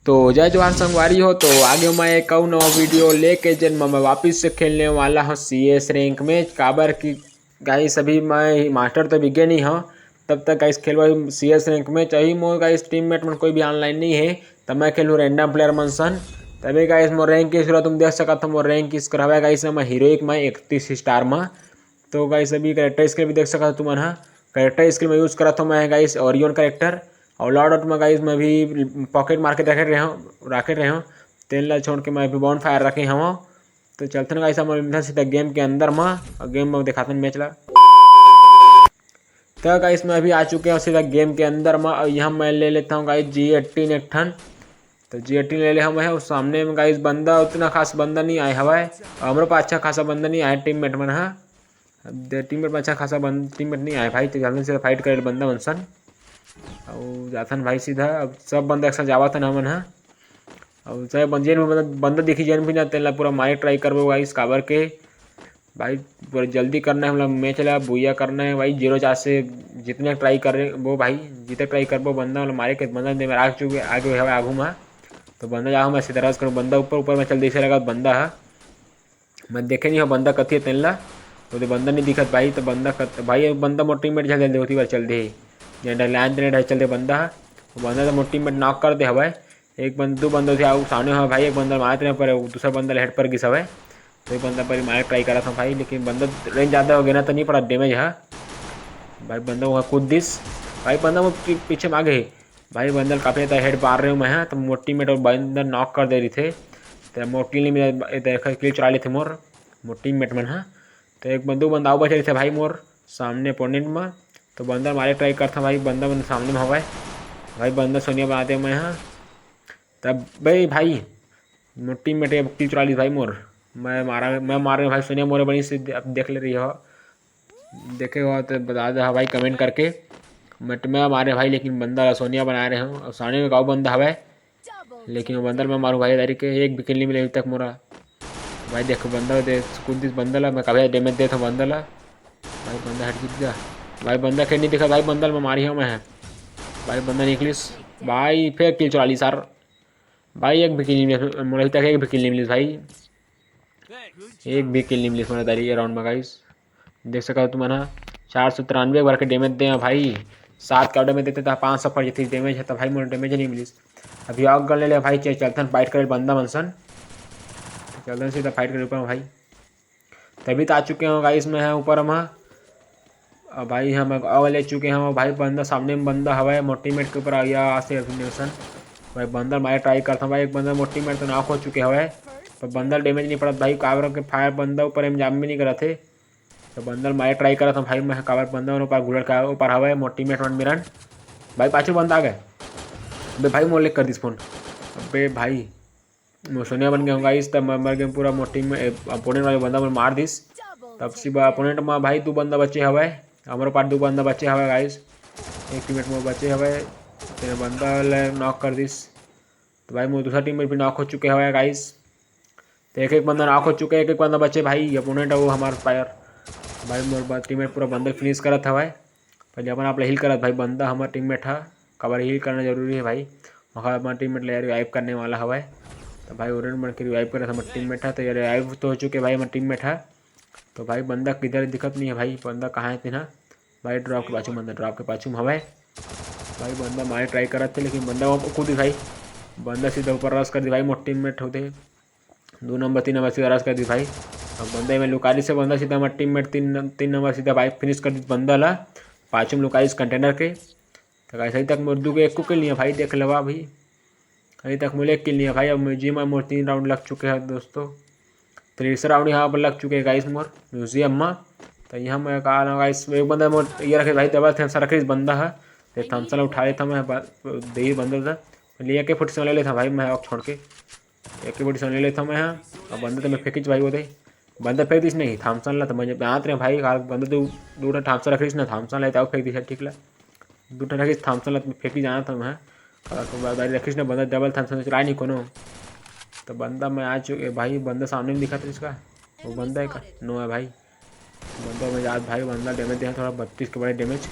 तो जय जवान संगवारी हो। तो आगे मैं एक और नवा वीडियो लेके जिनमें मैं वापस से खेलने वाला हूँ CS रैंक में। काबर की गाइस अभी मैं मास्टर तो बिगे नहीं हूँ, तब तक गाइस खेलवा CS रैंक में चाहिए मोर गाइस टीममेट में कोई भी ऑनलाइन नहीं है, तब मैं खेलूँ रैंडम प्लेयर मनसन। तभी गाइस मोर रैंक की शुरुआत तुम देख सकते हो। मोर रैंक किस करावे गाइस मैं हीरोइक में 31 स्टार में। तो गाइस अभी करेक्टर स्किल भी देख सकते हो तुम। करेक्टर स्किल में यूज़ करा तो मैं गाइस ओरियन करेक्टर और लॉर्ड आउट में गाइस मैं भी पॉकेट मार के रखे रहे हूँ। तेल ला छोड़ के मैं भी बॉन फायर रखे हूँ। तो चलते ना गाइस हम सीधा गेम के अंदर में और गेम में दिखाते हैं मैच ला। तो गाइस मैं अभी आ चुके हैं सीधा गेम के अंदर में और यहाँ मैं ले लेता हूँ गाइस G18 एक ठन। तो G18 ले ले हम है। उस सामने में गाइस बंदा उतना खास बंदा नहीं आया हवा है, हमारे पास अच्छा खासा बंदा नहीं आया टीममेट में। हाँ टीममेट में अच्छा खासा टीममेट नहीं आया भाई। तो जल्दी से फाइट करे बंदा मनसन और जाथन भाई सीधा। अब सब बंदा एक साथ जावत हमन है और चाहे जेन में बंदा दिखी जेन भी ना तेला पूरा मारे ट्राई करबो गाइस। काबर के भाई पूरा जल्दी करना है हम लोग मैच ला बुया करना है भाई। 0-4 से जितने ट्राई कर रहे वो भाई जितने ट्राई करबो बंदा मतलब मारे के बंदा दे में आग चुके आगे है आगू में। तो बंदा जाऊँ मैं सीधा रस करूँ बंदा ऊपर ऊपर में चल दिखे लगा बंदा है। मैं देखे नहीं हो बंदा कथी है तेला तो बंदा नहीं दिखत भाई। तो बंदा भाई बंदा मोर टीममेट जल्दी जल्दी होती बार चल दे लैंड है चलते बंदा है। बंदा तो मोर टीममेट नॉक कर दे हवा। एक बंद दो बंदों से सामने हो भाई। एक बंदा मारते पर दूसरा बंदा हेड पर घिस हवा। तो एक बंदा पर मारे ट्राई करा था भाई, लेकिन बंदा रेंज ज़्यादा हो गया ना तो नहीं पड़ा डैमेज है भाई। बंदा वहाँ कूद दिस भाई बंदा वो पीछे मांगे भाई। बंदर काफ़ी ज़्यादा हेड मार रहे हूँ मैं। तो मोर टीममेट और बंदर नॉक कर दे रही थे। तो मोर टीम में क्लिप चला ली थी मोर टीममेट में। हाँ तो एक दो बंदा आओ बचे थे भाई मोर सामने अपोनेंट में। तो बंदर मारे ट्राई करता भाई बंदा बंदा सामने में हवा भाई। बंदा सोनिया बनाते मैं। हाँ तब भाई मोर टीममेट क्लिप चला ली भाई मोर। मैं मार रहा भाई सोनिया मोरे बनी से अब देख ले रही हो। देखे हो तो बता दो भाई कमेंट करके। मैं मारे भाई लेकिन बंदा सोनिया बना रहे हूँ और सामने में गाँव बंदा हवा लेकिन वो बंदर मैं मारूँ भाई तारीख एक भी किल नहीं मिले अभी तक मोरा भाई। देखो बंदा दे कुछ बंदा ला मैं कभी डैमेज देता हूँ बंदा ला भाई। बंदा हट जीत गया भाई। बंदा खेल नहीं दिखा भाई। बंदर में मारी हूँ मैं भाई। बंदा निकलिस भाई फिर किल चला ली सर भाई। एक भी किल नहीं मिली मोरा तक, एक भी किल नहीं मिली भाई। एक भी किल नहीं मिली मोरा तारीख राउंड में गाइस। देख सका तुम ना 493 बार के डैमेज दे भाई। 7 का डैमेज देते था 500 पर जितनी डैमेज है तो भाई मोर डैमेज नहीं मिली। अभी आग गन ले ले भाई। चलते फाइट करे बंदा मनसन। चलते सीधा फाइट करे ऊपर भाई। तभी तो आ चुके हैं गाइस में है ऊपर हम भाई। हम आग ले चुके हैं भाई। बंदा सामने में बंदा हवा है मोटीमेट के ऊपर आ गया आसे अभिनेशन भाई। बंदर मारे ट्राई करता भाई। एक बंदा मोटीमेट तो नॉक हो चुके हवा पर बंदर डैमेज नहीं पड़ा भाई। काबर के फायर बंदा ऊपर हम जाम भी नहीं करा थे। तो बंदर मारे ट्राई करा था भाई मैं। काबर बंदा ऊपर गुलर का ऊपर हवा है मोटीमेट वन मिरन भाई। पाछू बंदा आ गए अबे भाई मोर लेक कर दिस फोन। अबे भाई सोनिया बन गया गाइस। तब मर गए पूरा मोर टीम में अपोनेंट वाले बंदा मार दिस। तब सी अपोनेंट में भाई 2 बंदा बचे हवा हमारे पास 2 बंदा बचे हवा गाइस। एक टीममेट में बचे हवा तेरे बंदा नॉक कर दिस। तो भाई मोर दूसरा टीममेट भी नॉक हो चुके हवा गाइस। तो एक एक बंदा नॉक हो चुके एक एक बंदा बचे भाई। अपोनेंट है वो हमारा फायर भाई। मोर टीममेट पूरा बंदा फिनिश करा था भाई। पहले अपन आप हिल करा भाई। बंदा हमारा टीममेट था कवर हिल करना जरूरी है भाई। वहाँ हमारा टीममेट ले रिवाइव करने वाला हवा तो भाई ओरेंट बन के रिवाइव कर रहा था हमारा टीममेट था। तो ये रिवाइव तो हो चुके भाई हमारा टीममेट है। तो भाई बंदा किधर दिक्कत नहीं है भाई। बंदा कहाँ है ना भाई। ड्रॉप के पाछू बंदा ड्रॉप के पाछू में हवा भाई। बंदा मारे ट्राई कर रहे थे लेकिन बंदा वहाँ कूदी भाई। बंदा सीधा ऊपर रस कर दी भाई। मोर टीममेट होते 2 नंबर 3 नंबर सीधा रस कर दी भाई। अब बंदे में लुकारी से बंदा सीधा हमारा टीममेट 3 नंबर सीधा भाई फिनिश कर दी बंदा ला पाछू में लुकारी कंटेनर के। तो ऐसे ही तक मुर्दू के एक को किल नहीं है भाई। देख लवा भाई अभी तक मुझे किल नहीं है भाई। अब म्यूजियम में मोर 3 राउंड लग चुके हैं दोस्तों। तीसरा राउंड यहाँ पर लग चुके हैं गाइस मोर म्यूजियम में। तो यहाँ मैं कहा रहा हूँ गाइस एक बंदा मोर ये रखे भाई दबा थम्सन रखे इस बंदा है। तो थम्सन उठा लेता मैं दे बंदा था लिए के फुट से ले लेता भाई मैं छोड़ के एक फुट से ले लेता मैं। हाँ और बंदा तो मैं फेंकिच भाई वो थे बंदा फेंक दिस नहीं थॉमसन ला। तो मैं आते रहे भाई बंदा तो दूटा थॉमसन रखीस ना थॉमसन लेता फेंक दिस ठीक ला। दूटा रखीस थॉमसन ला फेंकी जाना था मैं। भाई रखीस ना बंदा डबल थॉमसन चला नहीं कोनो। तो बंदा मैं आ चुके भाई। बंदा सामने में दिखा था इसका वो बंदा है का नो है भाई। बंदा में याद भाई बंदा डैमेज दिया थोड़ा 32 के बड़े डैमेज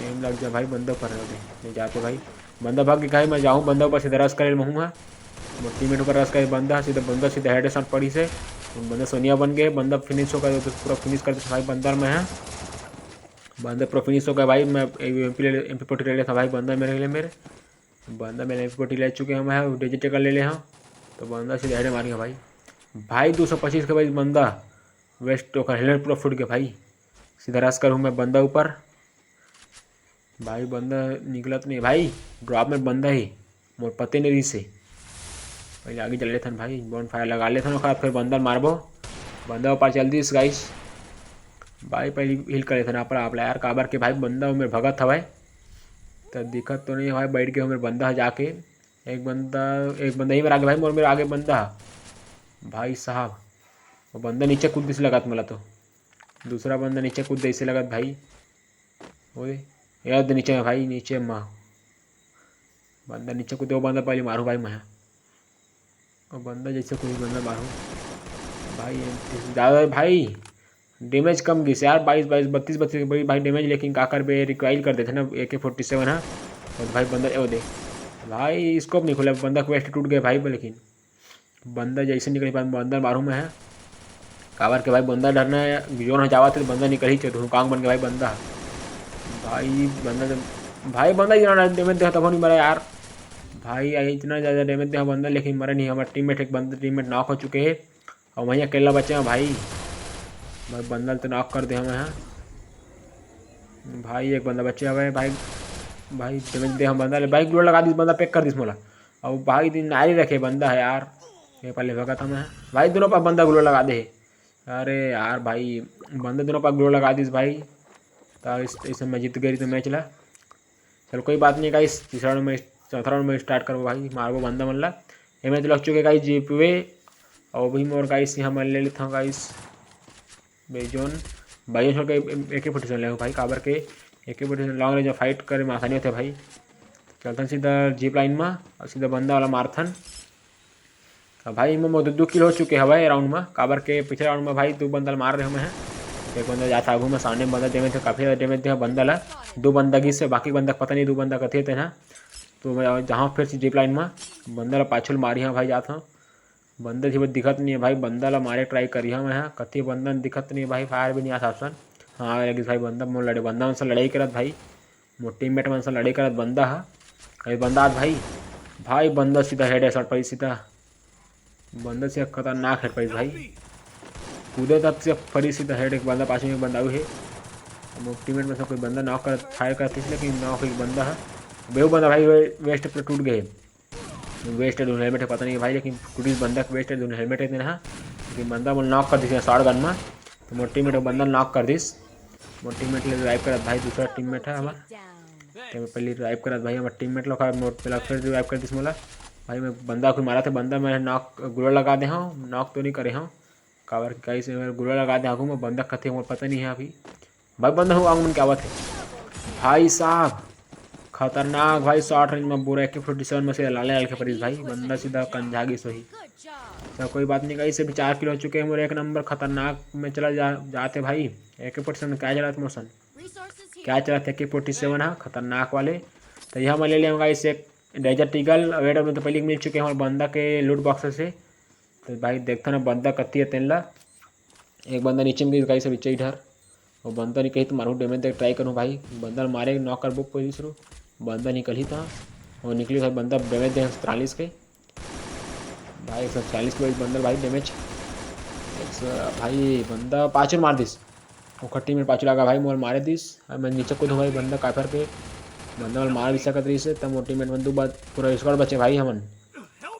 एम लग जाए भाई। बंदा पर नहीं जाते भाई। बंदा भाग के भाई मैं जाऊँ बंदा ऊपर सीधा रस करे महूँ है मोर टीममेट ऊपर रस करे बंदा सीधा हेड शॉट पड़ी से बंदा सोनिया बन गए बंदा फिनिश होकर पूरा फिनिश कर भाई बंदर में है बंदा पूरा फिनिश हो गया भाई। मैं MP40 ले लिया था भाई बंदा मेरे बंदा मेरे MP40 ले चुके हैं मैं डिजिटल ले लिया हूँ तो बंदा सीधे हेड मार गया भाई 225 के भाई बंदा वेस्ट होकर हेलमेट पूरा फूट गया भाई। सीधा रस करूँ मैं बंदा ऊपर भाई बंदा निकला तो नहीं भाई ड्रॉप में बंदा ही मोर पते नहीं रही से पहले आगे चल लेते भाई बॉन फायर लगा लेते हैं फिर बंदा मारबो बंदा ऊपर चल दी गाइस भाई पहले हिल कर लेते ना आप यार काबर के भाई बंदा मेरे भगत था भाई तो दिक्कत तो नहीं है भाई बैठ गया मेरे बंदा जाके एक बंदा ही मेरा आगे भाई मोर मेरे आगे बंदा भाई साहब वो बंदा नीचे कूद से लगा मला तो दूसरा बंदा नीचे कूद ऐसे लगा भाई ओए यार नीचे में भाई नीचे माँ बंदा नीचे कूदे वो बंदा पहले मारूँ भाई मैं और बंदा जैसे कोई बंदा मारूँ भाई ज़्यादा भाई डैमेज कम गई यार 32 बड़ी भाई डैमेज लेकिन काकर पे रिक्वाइल कर देते ना AK-47 है और भाई बंदा वो दे भाई स्कोप नहीं खुला बंदा क्वेस्ट टूट गया भाई लेकिन बंदा जैसे निकल बंदा मारूँ मैं है काबर के भाई बंदा डरना है जोन जावा तो बंदा निकल ही चुके कांग बन के भाई बंदा इतना डैमेज देखा तब नहीं मरा यार भाई इतना ज़्यादा डैमेज देखा बंदा लेकिन मरा नहीं हमारा टीममेट नॉक हो चुके हैं और वहीं अकेला बचे हैं भाई बंदा तो नॉक कर दे हमें यहाँ भाई एक बंदा बचे हुए भाई डैमेज दे हम बंदा भाई ग्लो लगा दी बंदा पैक कर दी मोला और भाई दिन नारी रखे बंदा है यार ये पहले भगा था मैं भाई दोनों पर बंदा ग्लो लगा दे अरे यार भाई बंदा दोनों पर ग्लो लगा दी भाई तो इस मैं जीत गई तो मैच ला चलो कोई बात नहीं गाइस तीसरा राउंड में चौथा राउंड में स्टार्ट करो भाई मारो बंदा मन ला ये मैच लग चुके गाइस जीप वे और भी मोर गाइस यहाँ मैं ले लेता हूँ गाइस बेजोन भाई छोड़ के AK-47 ले भाई काबर के AK-47 लॉन्ग रेंज फाइट करे में आसानी होते भाई चलता सीधा जीप लाइन में और सीधा बंदा वाला मारथन भाई मैं 2 किल हो चुके हैं भाई राउंड में काबर के पिछले राउंड में भाई 2 बंदा मार रहे हमें हैं एक बंदा जाता आगू में सामने बंदा डैमेज थे काफ़ी ज़्यादा डैमेज थे बंदा ला 2 बंदा गी से बाकी बंदा पता नहीं 2 बंदा कथे थे ना तो मैं जहाँ फिर से जीप लाइन में बंदा ला पाछल मारी हाँ भाई जाता हूँ बंदा थी दिखत नहीं है भाई बंदा ला मारे ट्राई करी हाँ मैं यहाँ कथी बंदा दिखत नहीं है भाई फायर भी नहीं आता ऑप्शन हाँ लगी भाई बंदा मोर लड़े बंदा उनसे लड़ाई करत भाई मोर टीममेट में उनसे लड़ाई करत बंदा है अभी बंदा आज भाई बंदा सीधा हेड है शॉट पाई सीधा बंदा से खतरनाक हेड पाई भाई कूदे तब से फरी सीधा हेड एक बंदा पास में एक बंदा है मोर टीममेट में से कोई बंदा नॉक कर फायर करती है लेकिन नॉक एक बंदा है बेहू बंदा भाई वेस्ट पर टूट गए वेस्ट है दोनों हेलमेट है पता नहीं भाई लेकिन टूटी बंदा वेस्ट है दोनों हेलमेट है ना लेकिन बंदा वो नॉक कर दी शॉर्ट गन में तो मोर टीममेट बंदा नॉक कर दिस मोर टीममेट ले रिवाइव करत भाई दूसरा टीममेट है हमारा तो पहले रिवाइव करत भाई हमारा टीममेट लोग मोर पहला फिर रिवाइव कर दिस मोला भाई मैं बंदा को मारा था बंदा मैं नॉक गुला लगा दे हूँ नॉक तो नहीं करे हूँ कावर कहीं से मैं गुला लगा दे आगू मैं बंदा कथे मोर पता नहीं है अभी भाई बंदा हूँ आगू में क्या बात है भाई साहब खतरनाक भाई शॉर्ट रेंज में पूरा AK-47 में से लाल के परीस भाई बंदा सीधा कंजागी सही तो कोई बात नहीं कहीं से भी 4 किल हो चुके हैं मेरे एक नंबर खतरनाक में चला जाते भाई AK-47 क्या चला था मोशन क्या चला था AK-47 हाँ खतरनाक वाले तो यह मैं ले लिया गाइस एक डेजर्ट ईगल वेट में तो पहले मिल चुके हैं हमारे बंदा के लूट बॉक्स से तो भाई देखता ना बंदा कत्ती है तेनला एक बंदा नीचे में गाइस सब नीचे इधर वो बंदा नहीं कहीं तो मारूँ डैमेज देख ट्राई करूँ भाई बंदा मारे नॉक कर बुक कोई शुरू बंदा निकल ही था वो निकली भाई बंदा डैमेज दे 143 के भाई 140 के बंदा भाई डैमेज भाई बंदा पाँचों मार दिस वो खट्टी में पाँचों लगा भाई मोर मारे दिस मैं नीचे कूद भाई बंदा काफर के बंदा मार भी सकत रही से तब मोटी मेट बंदू बात पूरा स्क्वाड बचे भाई हमन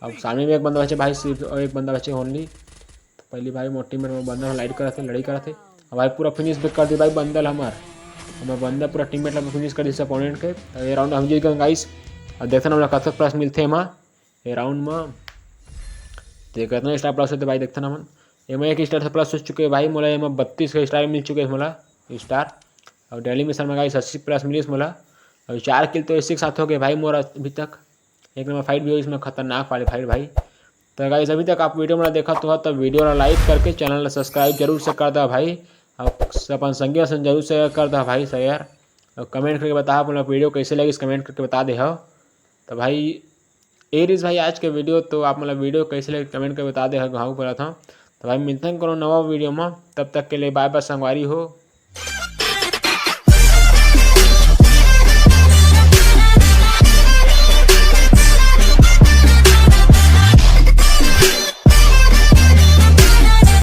अब सामने में एक बंदा बचे भाई सिर्फ और एक बंदा बचे ओनली तो पहली भाई मोटी मेट में बंदा लाइट करा थे लड़ाई करा थे अब भाई पूरा फिनिश भी कर दी भाई बंदल हमारा बंदा पूरा टीममेट लगा फिनिश कर दी अपोनेंट के ये राउंड हम जीत गए गाइस और देखते ना कतक प्लस मिलते हैं ये राउंड में तो कितना स्टार प्लस होते भाई देखते ना मन ये मैं 1 स्टार से प्लस हो चुके भाई मोला ये 32 का स्टार मिल चुके हैं मोला स्टार और डेली मिशन में गाइस 80 प्लस मिली मोला और 4 किल तो इसी के साथ हो गए भाई मोरा अभी तक एक नंबर फाइट भी हो इसमें खतरनाक वाले फाइट भाई तो गाइस अभी तक आप वीडियो में देखा तो वीडियो लाइक करके चैनल सब्सक्राइब जरूर से कर दो भाई और अपन संज्ञा से जरूर से कर दो भाई शेयर और कमेंट करके बता आप वीडियो कैसे लगी इस कमेंट करके बता दे हो तो भाई एरिस भाई आज के वीडियो। तो आप मतलब वीडियो कैसे लगे कमेंट कर बता दे। घाव बोला था तो भाई मिलते हैं करो नवा वीडियो में, तब तक के लिए बाय बाय संगवारी हो।